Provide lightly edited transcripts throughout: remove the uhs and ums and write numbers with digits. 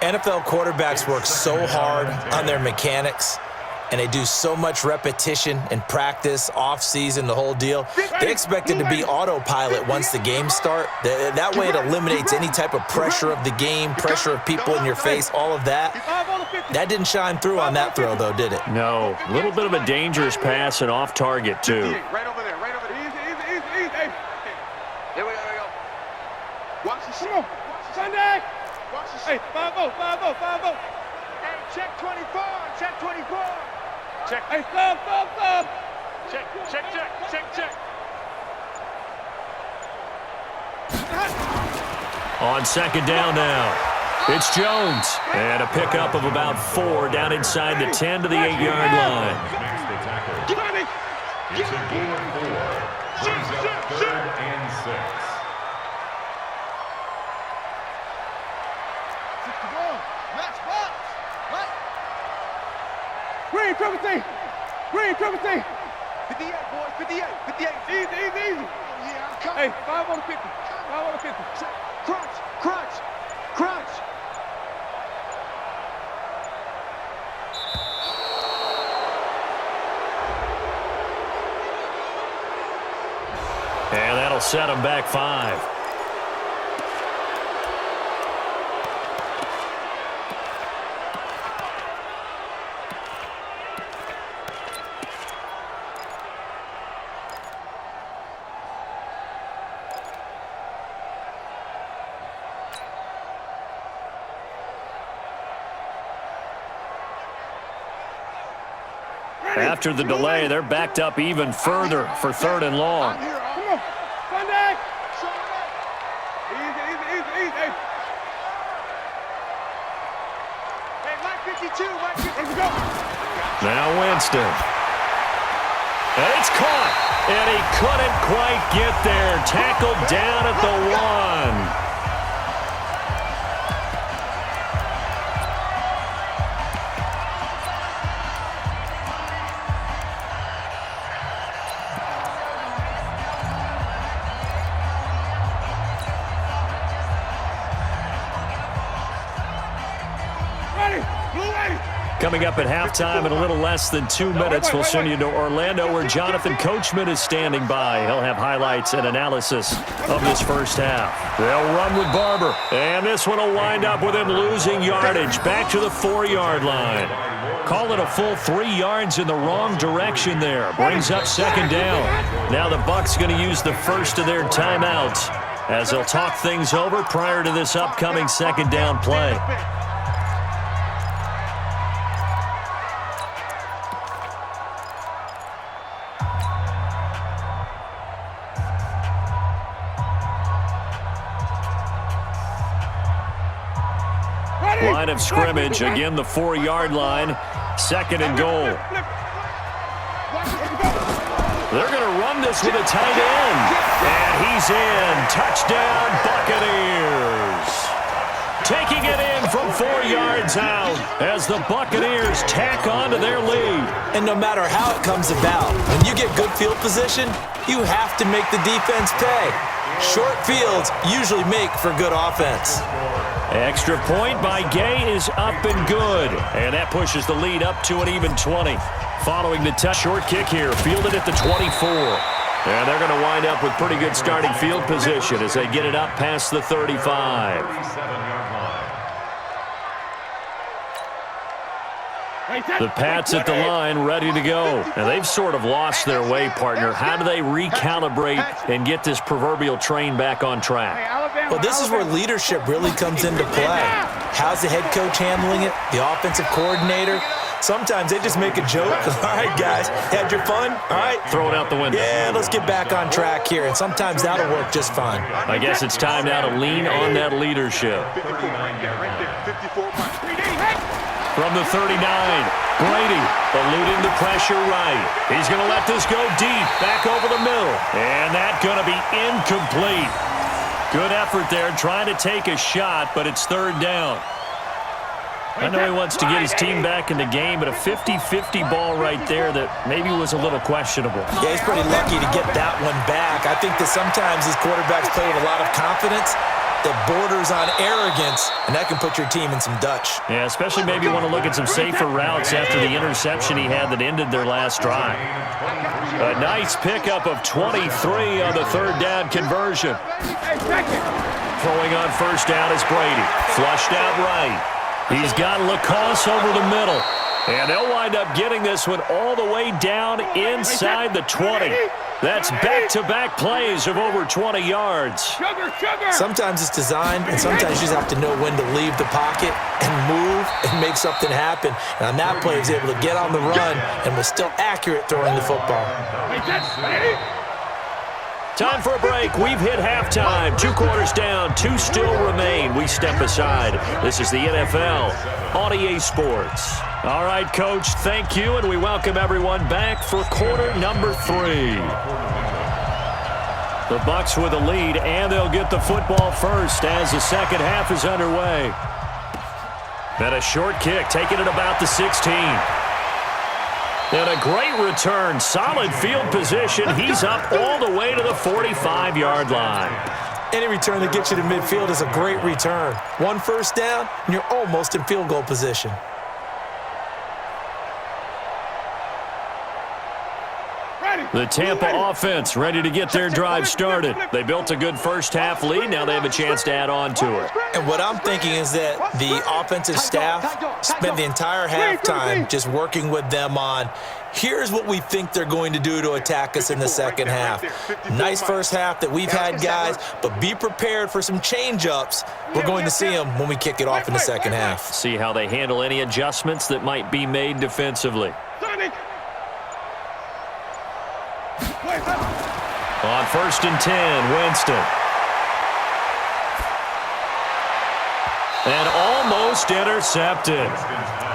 NFL quarterbacks work so hard on their mechanics, and they do so much repetition and practice, off-season, the whole deal. They expect it to be autopilot once the games start. That way it eliminates any type of pressure of the game, pressure of people in your face, all of that. That didn't shine through on that throw, though, did it? No. A little bit of a dangerous pass and off target, too. Right over there, right over there. Easy. Hey. Here we go. Watch the shot. Sunday. Watch the shot. Hey, 5-0. Hey, check 24. Check. Hey, stop. Check. On second down now. It's Jones. And a pickup of about 4 down inside the 10 to the 8-yard line. It's a gain of 4. Brings up 3rd and 6. Green, triple T. 58, boys, 58. Easy. Yeah, I'm coming. Hey, 5 on the 50. Crunch. And that'll set him back 5. After the delay, they're backed up even further for 3rd and long. Come on. Sunday. Easy. Hey, Mike 52. Let's go. Now Winston. And it's caught. And he couldn't quite get there. Tackled down at the 1. Coming up at halftime in a little less than 2 minutes, we'll send you to Orlando where Jonathan Coachman is standing by. He'll have highlights and analysis of this first half. They'll run with Barber, and this one will wind up with him losing yardage back to the 4-yard line. Call it a full 3 yards in the wrong direction there. Brings up 2nd down. Now the Bucs going to use the first of their timeouts as they'll talk things over prior to this upcoming 2nd down play. Line of scrimmage, again the 4-yard line, 2nd and goal. They're going to run this with a tight end, and he's in. Touchdown, Buccaneers. Taking it in from 4 yards out as the Buccaneers tack on to their lead. And no matter how it comes about, when you get good field position, you have to make the defense pay. Short fields usually make for good offense. Extra point by Gay is up and good. And that pushes the lead up to an even 20. Following the touch, short kick here, fielded at the 24. And they're going to wind up with pretty good starting field position as they get it up past the 35. The Pats at the line, ready to go. And they've sort of lost their way, partner. How do they recalibrate and get this proverbial train back on track? Well, this is where leadership really comes into play. How's the head coach handling it? The offensive coordinator? Sometimes they just make a joke. All right, guys, had your fun? All right. Throw it out the window. Yeah, let's get back on track here. And sometimes that'll work just fine. I guess it's time now to lean on that leadership. From the 39, Brady eluding the pressure right. He's going to let this go deep, back over the middle. And that's going to be incomplete. Good effort there, trying to take a shot, but it's 3rd down. I know he wants to get his team back in the game, but a 50-50 ball right there that maybe was a little questionable. Yeah, he's pretty lucky to get that one back. I think that sometimes these quarterbacks play with a lot of confidence. that borders on arrogance, and that can put your team in some Dutch. Yeah, especially maybe you want to look at some safer routes after the interception he had that ended their last drive. A nice pickup of 23 on the third down conversion. Throwing on first down is Brady. Flushed out right. He's got Lacoste over the middle. And they'll wind up getting this one all the way down inside the 20. That's back-to-back plays of over 20 yards. Sometimes it's designed, and sometimes you just have to know when to leave the pocket and move and make something happen. And on that play, he was able to get on the run and was still accurate throwing the football. Time for a break. We've hit halftime. 2 quarters down. 2 still remain. We step aside. This is the NFL on EA Sports. All right, Coach, thank you, and we welcome everyone back for quarter number 3. The Bucs with a lead, and they'll get the football first as the second half is underway. And a short kick, taking it about the 16. And a great return, solid field position. He's up all the way to the 45-yard line. Any return that gets you to midfield is a great return. 1 first down, and you're almost in field goal position. The Tampa offense ready to get their drive started. They built a good first-half lead. Now they have a chance to add on to it. And what I'm thinking is that the offensive staff spent the entire halftime just working with them on, here's what we think they're going to do to attack us in the second half. Nice first half that we've had, guys, but be prepared for some change-ups. We're going to see them when we kick it off in the second half. See how they handle any adjustments that might be made defensively. On 1st and 10, Winston. And almost intercepted.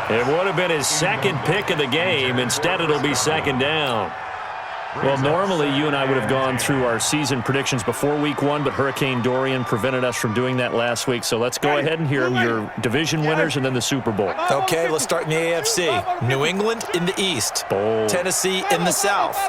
It would have been his second pick of the game. Instead, it'll be second down. Well, normally you and I would have gone through our season predictions before week 1, but Hurricane Dorian prevented us from doing that last week. So let's go ahead and hear your division winners and then the Super Bowl. Okay, let's start in the AFC. New England in the East. Bold. Tennessee in the South.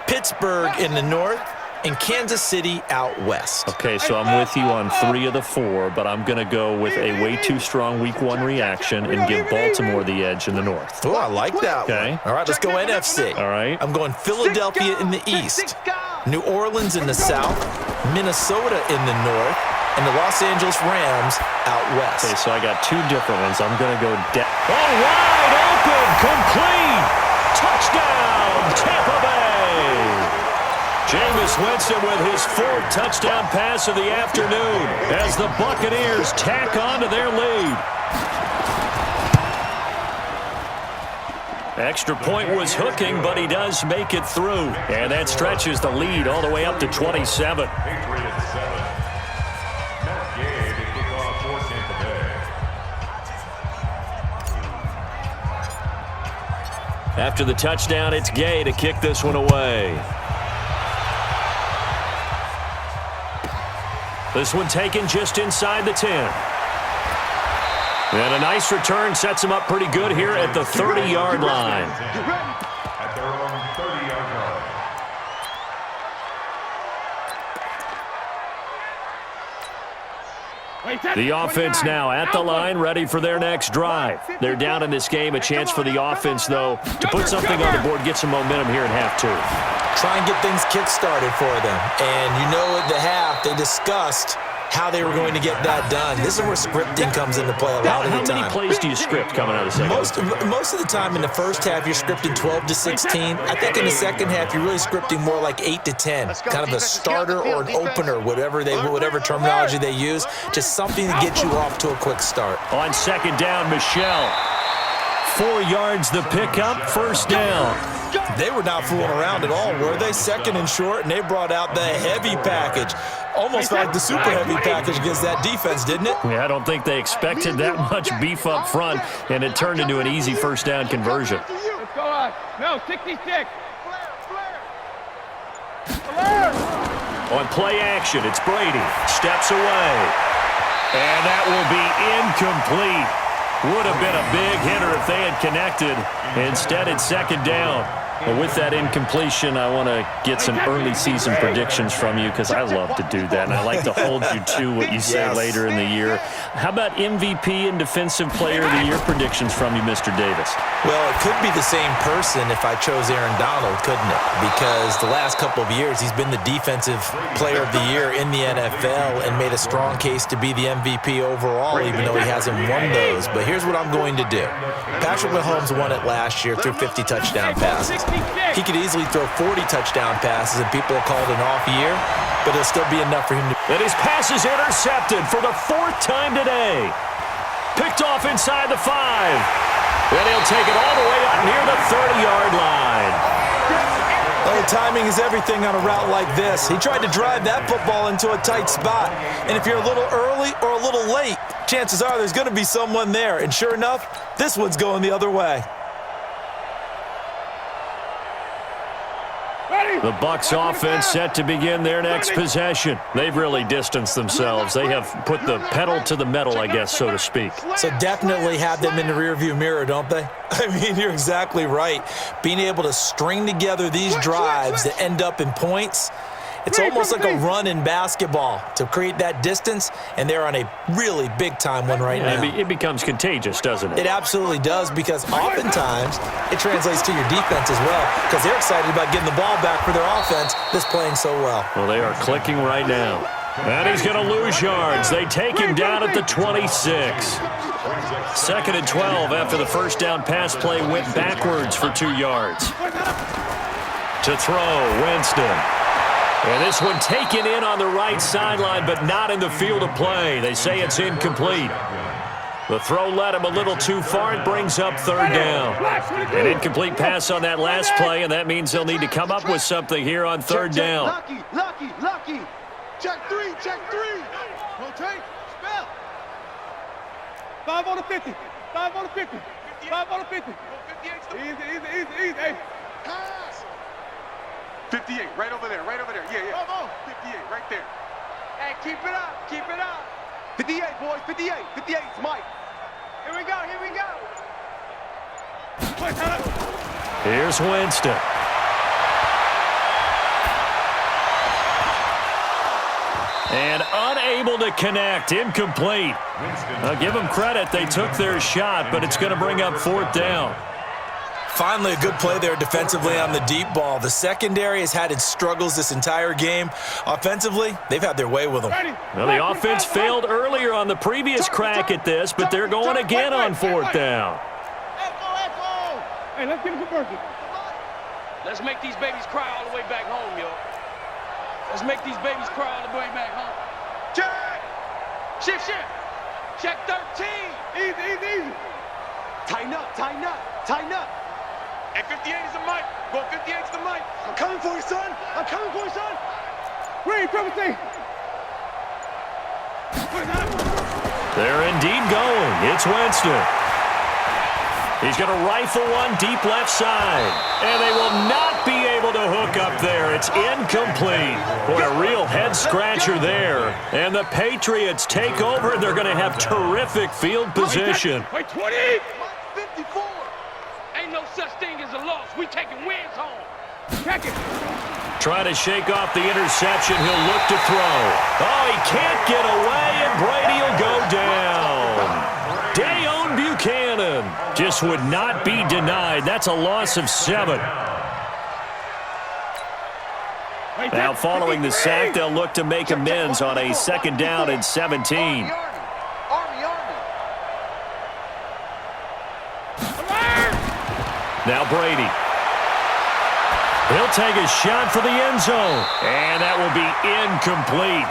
Pittsburgh in the North. And Kansas City out west. Okay, so I'm with you on 3 of the 4, but I'm going to go with a way too strong week 1 reaction and give Baltimore the edge in the North. Oh, I like that Okay. one. All right, let's go NFC. All right. I'm going Philadelphia in the East, New Orleans in the South, Minnesota in the North, and the Los Angeles Rams out west. Okay, so I got 2 different ones. I'm going to go wide open, complete, touchdown, Tampa Bay. Jameis Winston with his 4th touchdown pass of the afternoon as the Buccaneers tack on to their lead. Extra point was hooking, but he does make it through. And that stretches the lead all the way up to 27. After the touchdown, it's Gay to kick this one away. This one taken just inside the 10. And a nice return sets him up pretty good here at the 30-yard line. At their own 30-yard line. The offense now at the line, ready for their next drive. They're down in this game. A chance for the offense, though, to put something on the board, get some momentum here in half 2. Try and get things kick-started for them. And you know at the half, they discussed how they were going to get that done. This is where scripting comes into play a lot of the time. How many plays do you script coming out of the second? Most of the time in the first half, you're scripting 12 to 16. I think in the second half, you're really scripting more like 8 to 10. Kind of a starter or an opener, whatever terminology they use. Just something to get you off to a quick start. On second down, Michelle. 4 yards the pickup, first down. They were not fooling around at all, were they? Second and short, and they brought out the heavy package. Almost like the super heavy package against that defense, didn't it? Yeah, I don't think they expected that much beef up front, and it turned into an easy first down conversion. Let's go on. No, 66. On play action, it's Brady. Steps away. And that will be incomplete. Would have been a big hitter if they had connected. Instead, it's second down. Well, with that incompletion, I want to get some early season predictions from you because I love to do that, and I like to hold you to what you say later in the year. How about MVP and Defensive Player of the Year predictions from you, Mr. Davis? Well, it could be the same person if I chose Aaron Donald, couldn't it? Because the last couple of years, he's been the Defensive Player of the Year in the NFL and made a strong case to be the MVP overall, even though he hasn't won those. But here's what I'm going to do. Patrick Mahomes won it last year through 50 touchdown passes. He could easily throw 40 touchdown passes, and people will call it an off year, but it'll still be enough for him to... And his pass is intercepted for the 4th time today. Picked off inside the 5. And he'll take it all the way up near the 30-yard line. Oh, timing is everything on a route like this. He tried to drive that football into a tight spot. And if you're a little early or a little late, chances are there's going to be someone there. And sure enough, this one's going the other way. The Bucs offense set to begin their next possession. They've really distanced themselves. They have put the pedal to the metal, I guess, so to speak. So definitely have them in the rearview mirror, don't they? I mean, you're exactly right. Being able to string together these drives that end up in points, it's almost like a run in basketball to create that distance, and they're on a really big-time one right now. It becomes contagious, doesn't it? It absolutely does, because oftentimes it translates to your defense as well, because they're excited about getting the ball back for their offense that's playing so well. Well, they are clicking right now. And he's going to lose yards. They take him down at the 26. 2nd and 12 after the first down pass play went backwards for 2 yards. To throw, Winston. And this one taken in on the right sideline, but not in the field of play. They say it's incomplete. The throw led him a little too far. It brings up 3rd down. An incomplete pass on that last play, and that means they'll need to come up with something here on 3rd down. Lucky. Check 3. Rotate. Spell. 5 on the 50. 5 on the 50. 5 on the 50. Easy. Hey. Pass. 58, right over there. Yeah. 58, right there. Hey, keep it up. 58, boys, 58. 58, it's Mike. Here we go. Here's Winston. And unable to connect, incomplete. I'll give them credit, they took their shot, but it's going to bring up 4th down. Finally, a good play there defensively on the deep ball. The secondary has had its struggles this entire game. Offensively, they've had their way with them. Well, the offense failed earlier on the previous crack at this, but they're going again on 4th down. Hey, let's get a conversion. Let's make these babies cry all the way back home, yo. Let's make these babies cry all the way back home. Check. Shift. Check 13. Easy. Tighten up. And 58 is the mic. Go 58 is the mic. I'm coming for you, son. Ready, Triple C. They're indeed going. It's Winston. He's going to rifle one deep left side. And they will not be able to hook up there. It's incomplete. Boy, a real head-scratcher there. And the Patriots take over. They're going to have terrific field position. Wait, 20. 54. Ain't no such thing as a loss. We taking wins home. Check it. Trying to shake off the interception. He'll look to throw. Oh, he can't get away, and Brady will go down. Dayon Buchanan just would not be denied. That's a loss of 7. Now, following the sack, they'll look to make amends on a 2nd down and 17. Now Brady. He'll take a shot for the end zone. And that will be incomplete.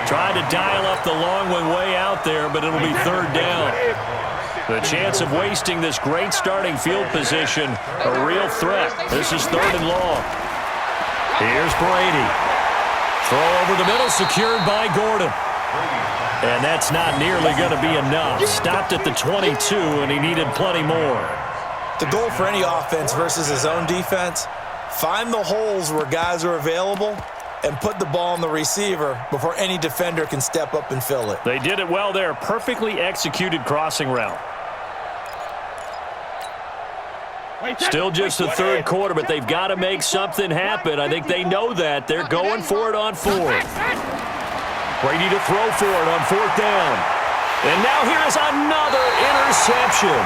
Trying to dial up the long one way out there, but it'll be 3rd down. The chance of wasting this great starting field position, a real threat. This is 3rd and long. Here's Brady. Throw over the middle, secured by Gordon. And that's not nearly going to be enough. Stopped at the 22, and he needed plenty more. The goal for any offense versus his own defense, find the holes where guys are available and put the ball on the receiver before any defender can step up and fill it. They did it well there. Perfectly executed crossing route. Still just the third quarter, but they've got to make something happen. I think they know that. They're going for it on fourth. Brady to throw for it on fourth down. And now here is another interception.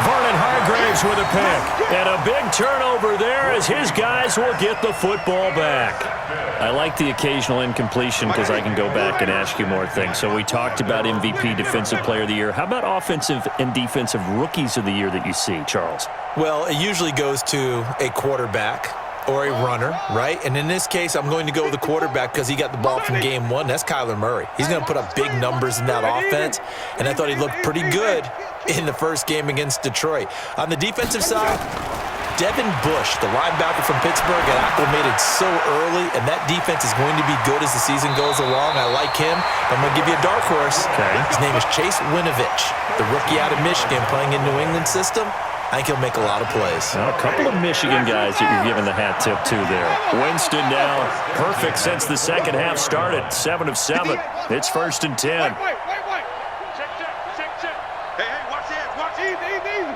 Vernon Hargreaves with a pick. And a big turnover there as his guys will get the football back. I like the occasional incompletion because I can go back and ask you more things. So we talked about MVP, Defensive Player of the Year. How about Offensive and Defensive Rookies of the Year that you see, Charles? Well, it usually goes to a quarterback or a runner, right? And in this case, I'm going to go with the quarterback because he got the ball from game one. That's Kyler Murray. He's going to put up big numbers in that offense, and I thought he looked pretty good in the first game against Detroit. On the defensive side, Devin Bush, the linebacker from Pittsburgh, got acclimated so early, and that defense is going to be good as the season goes along. I like him. I'm going to give you a dark horse. Okay. His name is Chase Winovich, the rookie out of Michigan playing in New England system. I think he'll make a lot of plays. Now, a couple of Michigan guys that you're giving the hat tip to there. Winston now perfect since the second half started. 7 of 7. It's 1st and 10. Wait. Check. Hey, watch it. Watch it. Easy.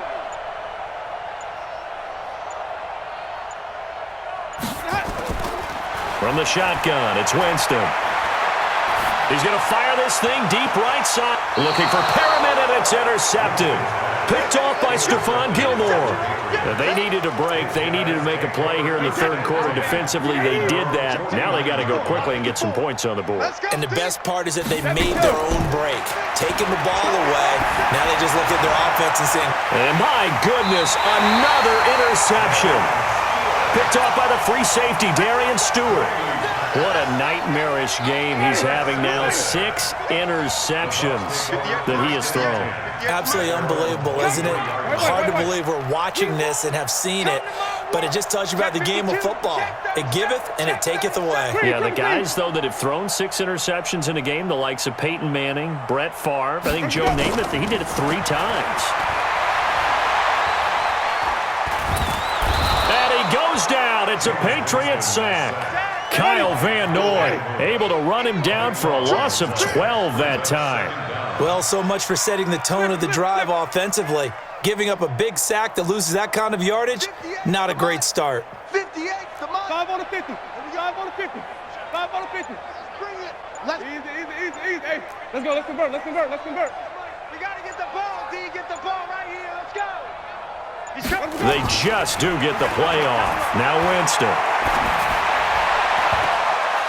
From the shotgun, it's Winston. He's going to fire this thing deep right side. Looking for Perriman, and it's intercepted. Picked off by Stephon Gilmore. They needed a break. They needed to make a play here in the third quarter defensively. They did that. Now they got to go quickly and get some points on the board. And the best part is that they made their own break, taking the ball away. Now they just look at their offense and saying, and my goodness, another interception. Picked off by the free safety, Darian Stewart. What a nightmarish game he's having now. 6 interceptions that he has thrown. absolutely unbelievable, isn't it? Hard to believe we're watching this and have seen it, but it just tells you about the game of football. It giveth and it taketh away. Yeah, the guys, though, that have thrown 6 interceptions in a game, the likes of Peyton Manning, Brett Favre, I think Joe Namath, he did it 3 times. And he goes down. It's a Patriots sack. Kyle Van Noy able to run him down for a loss of 12 that time. Well, so much for setting the tone of the drive offensively. Giving up a big sack that loses that kind of yardage, not a great start. 58, come on. 5 on the 50. 5 on the 50. 5 on the 50. Bring it. Easy. Hey, let's go. Let's convert. We got to get the ball, D. Get the ball right here. Let's go. They just do get the play off. Now Winston.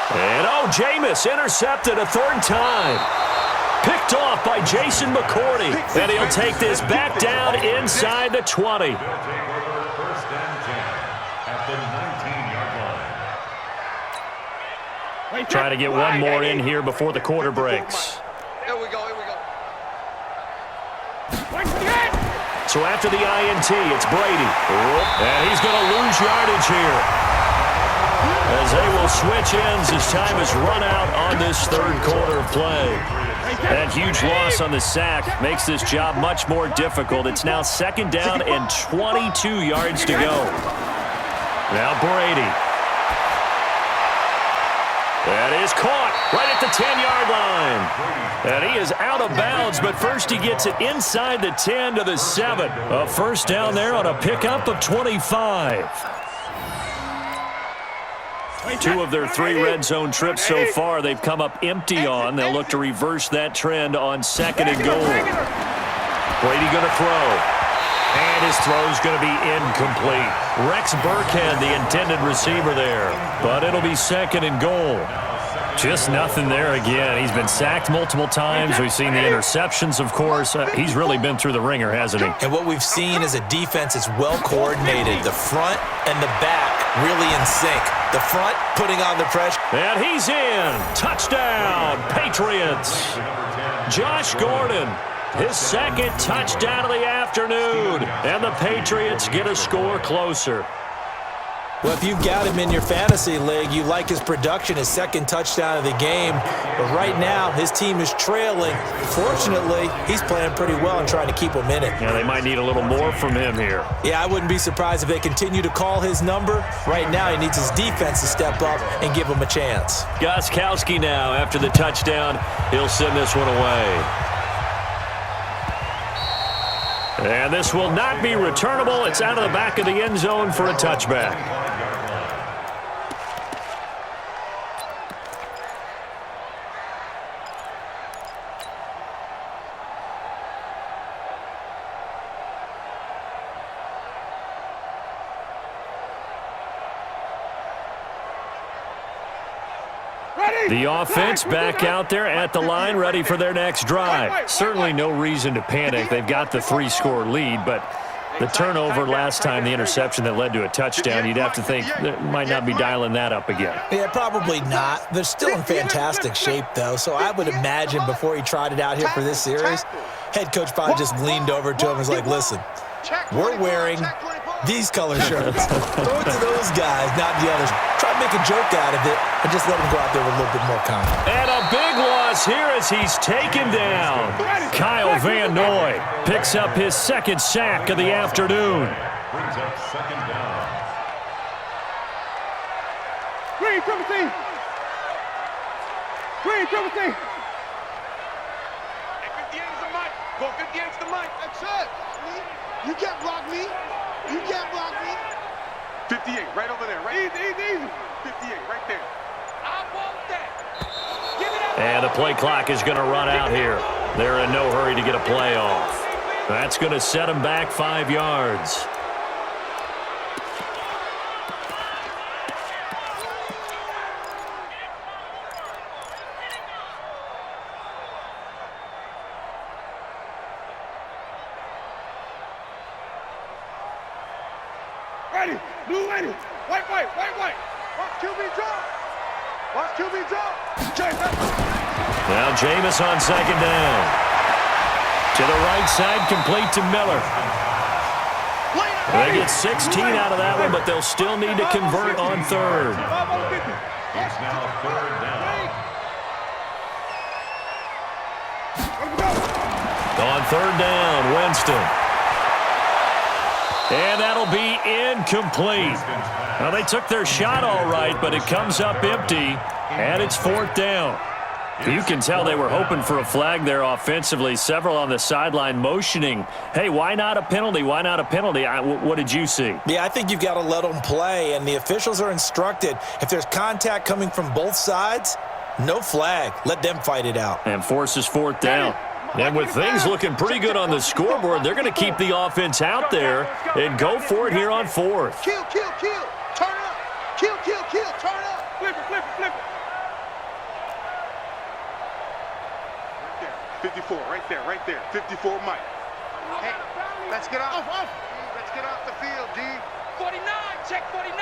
And Jameis intercepted a 3rd time. Picked off by Jason McCourty. And he'll take this back down inside the 20. First and 10 at the 19-yard line. Trying to get one more in here before the quarter breaks. Here we go. So after the INT, it's Brady. And he's going to lose yardage here, as they will switch ends as time has run out on this 3rd quarter of play. That huge loss on the sack makes this job much more difficult. It's now 2nd down and 22 yards to go. Now Brady. That is caught right at the 10-yard line. And he is out of bounds, but first he gets it inside the 10 to the 7. A 1st down there on a pickup of 25. 2 of their 3 red zone trips so far they've come up empty on. They'll look to reverse that trend on 2nd and goal. Brady going to throw. And his throw's going to be incomplete. Rex Burkhead, the intended receiver there. But it'll be 2nd and goal. Just nothing there again. He's been sacked multiple times. We've seen the interceptions, of course. He's really been through the ringer, hasn't he? And what we've seen is a defense that's well coordinated. The front and the back really in sync. The front putting on the pressure. And he's in. Touchdown, Patriots. Josh Gordon, his 2nd touchdown of the afternoon. And the Patriots get a score closer. Well, if you've got him in your fantasy league, you like his production, his 2nd touchdown of the game. But right now, his team is trailing. Fortunately, he's playing pretty well and trying to keep them in it. Yeah, they might need a little more from him here. Yeah, I wouldn't be surprised if they continue to call his number. Right now, he needs his defense to step up and give him a chance. Gostkowski now, after the touchdown, he'll send this one away. And this will not be returnable. It's out of the back of the end zone for a touchback. The offense back out there at the line, ready for their next drive. Certainly no reason to panic. They've got the 3-score lead, but the turnover last time, the interception that led to a touchdown, you'd have to think they might not be dialing that up again. Yeah, probably not. They're still in fantastic shape, though, so I would imagine before he tried it out here for this series, head coach probably just leaned over to him and was like, listen, we're wearing these color shirts. Throw it to those guys, not the others. Try to make a joke out of it and just let him go out there with a little bit more confidence. And a big loss here as he's taken down. Kyle Van Noy picks up his second sack of the afternoon. Brings up second down. Green, triple C. Green, triple C. Hey, 58 is the mic. Go 58 is the mic. That's it. You can't block me. You can't block me. 58, right over there. Right. Easy. 58, right there. I want that. Give it up. And the play clock is going to run out here. They're in no hurry to get a play off. That's going to set them back 5 yards. Ready. Blue ready. White. Watch QB drop. Watch QB drop. Now Jameis on second down. To the right side, complete to Miller. They get 16 out of that one, but they'll still need to convert on third. It's now third down. On third down, Winston. And that'll be incomplete. Now, they took their shot all right, but it comes up empty, and it's fourth down. You can tell they were hoping for a flag there offensively. Several on the sideline motioning, hey, why not a penalty? Why not a penalty? What did you see? Yeah, I think you've got to let them play, and the officials are instructed, if there's contact coming from both sides, no flag. Let them fight it out. And forces fourth down. And with things looking pretty good on the scoreboard, they're going to keep the offense out there and go for it here on fourth. Kill. Turn up. Kill. Turn up. Flip it. 54, right there. 54, Mike. Hey, let's get off. Let's get off the field, D. 49, check 49.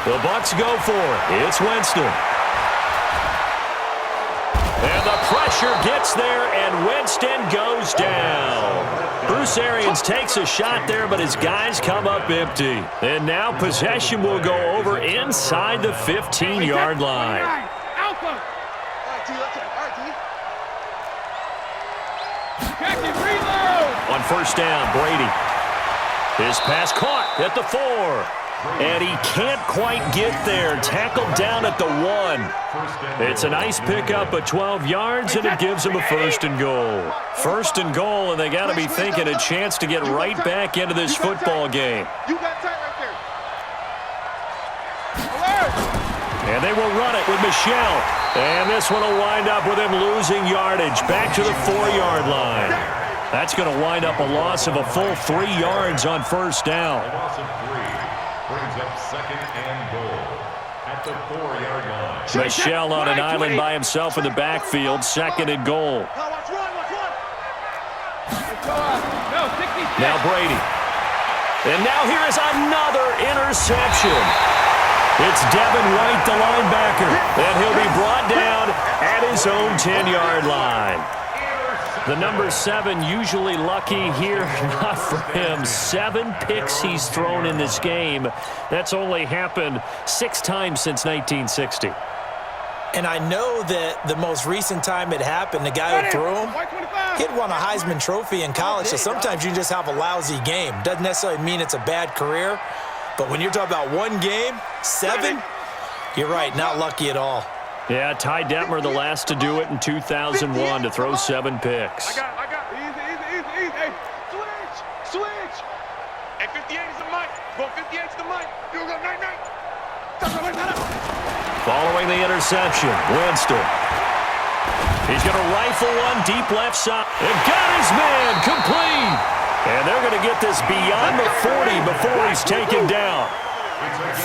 The Bucs go for it. It's Winston. And the pressure gets there, and Winston goes down. Bruce Arians takes a shot there, but his guys come up empty. And now possession will go over inside the 15-yard line. Alpha. All right, D. Check it, reload. On first down, Brady. His pass caught at the 4. And he can't quite get there. Tackled down at the 1. It's a nice pickup of 12 yards, and it gives him a first and goal. First and goal, and they got to be thinking a chance to get right back into this football game. You got tight right there. Alert. And they will run it with Michelle. And this one will wind up with him losing yardage back to the 4-yard line. That's going to wind up a loss of a full 3 yards on first down. Loss of 3. Brings up second and goal at the 4-yard line. Michelle on an island by himself in the backfield, second and goal. Watch one. Now Brady. And now here is another interception. It's Devin White, the linebacker, and he'll be brought down at his own 10-yard line. The number 7 usually lucky here, not for him. 7 picks he's thrown in this game. That's only happened 6 times since 1960. And I know that the most recent time it happened, the guy who threw him, he'd won a Heisman Trophy in college, so sometimes you just have a lousy game. Doesn't necessarily mean it's a bad career, but when you're talking about one game, 7, you're right, not lucky at all. Yeah, Ty Detmer, the last to do it in 2001, to throw 7 picks. I got it. Hey, switch. Hey, 58 is the mic. Go 58 is the mic. You go night. Following the interception, Winston. He's going to rifle one deep left side. And got his man complete. And they're going to get this beyond the 40 before he's taken down.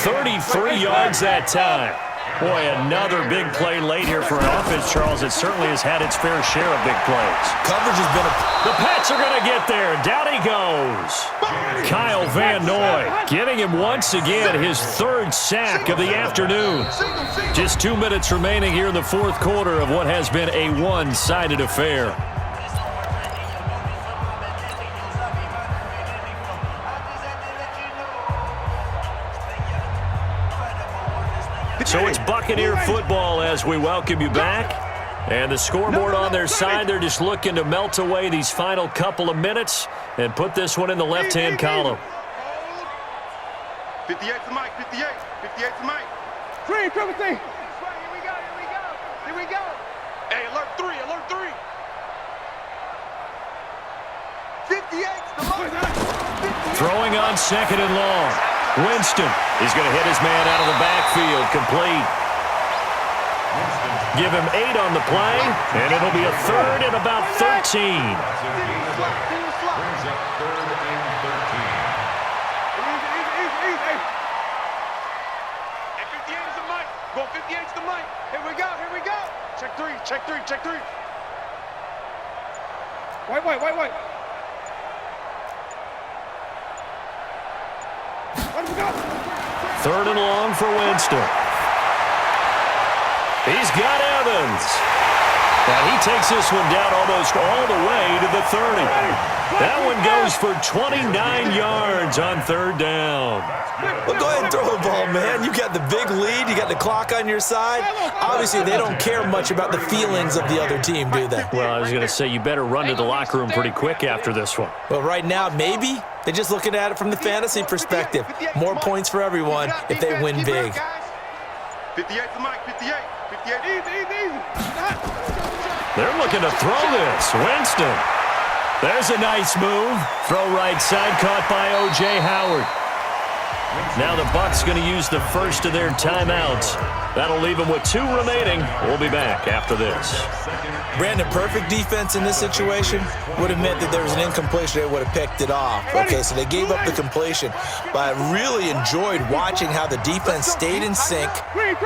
33 yards that time. Boy, another big play late here for an offense, Charles. It certainly has had its fair share of big plays. Coverage has been The Pats are going to get there. Down he goes. Kyle Van Noy giving him once again his third sack of the afternoon. Just 2 minutes remaining here in the fourth quarter of what has been a one-sided affair. So it's Buccaneer football as we welcome you back. And the scoreboard on their side, they're just looking to melt away these final couple of minutes and put this one in the left-hand column. 58's the mic, 58's the mic. Three, triple T. Here we go. Hey, alert three. 58's the mic. Throwing on second and long. Winston is going to hit his man out of the backfield, complete. Give him 8 on the play, and it'll be a third and about 13. Brings up third and 13. Easy. Hey, 58 is the mic. Go 58 is the mic. Here we go. Check three. White. Let him go. Third and long for Winston. He's got Evans. And he takes this one down almost all the way to the 30. That one goes for 29 yards on third down. Well, go ahead and throw the ball, man. You got the big lead. You got the clock on your side. Obviously, they don't care much about the feelings of the other team, do they? Well, I was going to say, you better run to the locker room pretty quick after this one. Well, right now, maybe. They're just looking at it from the fantasy perspective. More points for everyone if they win big. 58's the mic, 58. Easy. They're looking to throw this. Winston. There's a nice move. Throw right side, caught by O.J. Howard. Now the Bucs going to use the first of their timeouts. That'll leave them with 2 remaining. We'll be back after this. Brandon, perfect defense in this situation would have meant that there was an incompletion. They would have picked it off. Okay, so they gave up the completion. But I really enjoyed watching how the defense stayed in sync,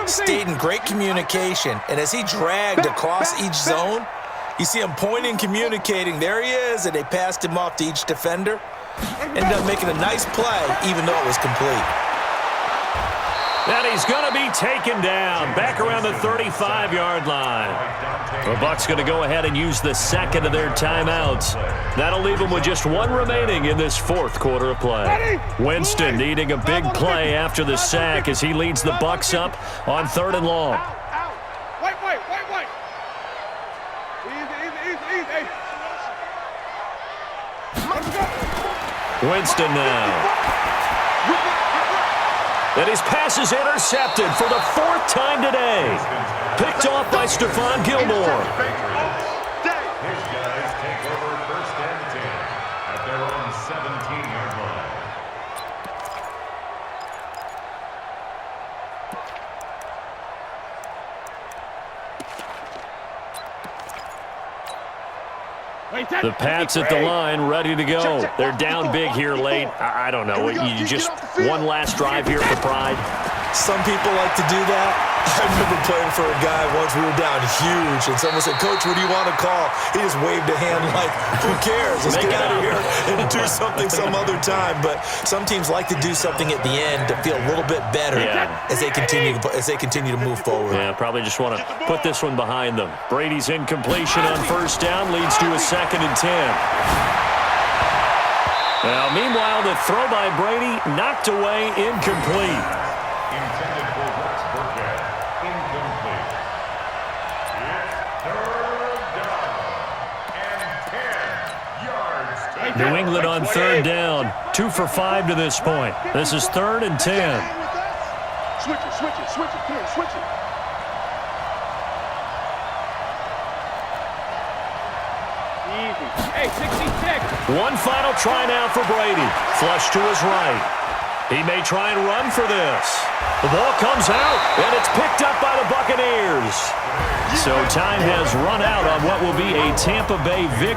stayed in great communication. And as he dragged across each zone, you see him pointing, communicating. There he is, and they passed him off to each defender. Ended up making a nice play, even though it was complete. And he's going to be taken down back around the 35-yard line. The Bucs going to go ahead and use the second of their timeouts. That'll leave them with just 1 remaining in this fourth quarter of play. Winston needing a big play after the sack as he leads the Bucs up on third and long. White. Easy. Winston now. And his pass is intercepted for the 4th time today. Picked off by Stephon Gilmore. His guys take over first and 10 at their own 17-yard line. The Pats at the line, ready to go. They're down big here late. I don't know. You just one last drive here for pride. Some people like to do that. I remember playing for a guy once. We were down huge, and someone said, "Coach, what do you want to call?" He just waved a hand like, "Who cares? Let's get out of here and do something some other time." But some teams like to do something at the end to feel a little bit better as they continue to move forward. Yeah, probably just want to put this one behind them. Brady's incompletion on first down leads to a 2nd and 10. Now, meanwhile, the throw by Brady knocked away, incomplete. Intended for Rex Burkhead. Incomplete. It's third down and 10 yards. New England on third down. 2 for 5 to this point. This is 3rd and 10. Switch it. Switch it. Easy. Hey, 66. One final try now for Brady. Flush to his right. He may try and run for this. The ball comes out, and it's picked up by the Buccaneers. So time has run out on what will be a Tampa Bay victory.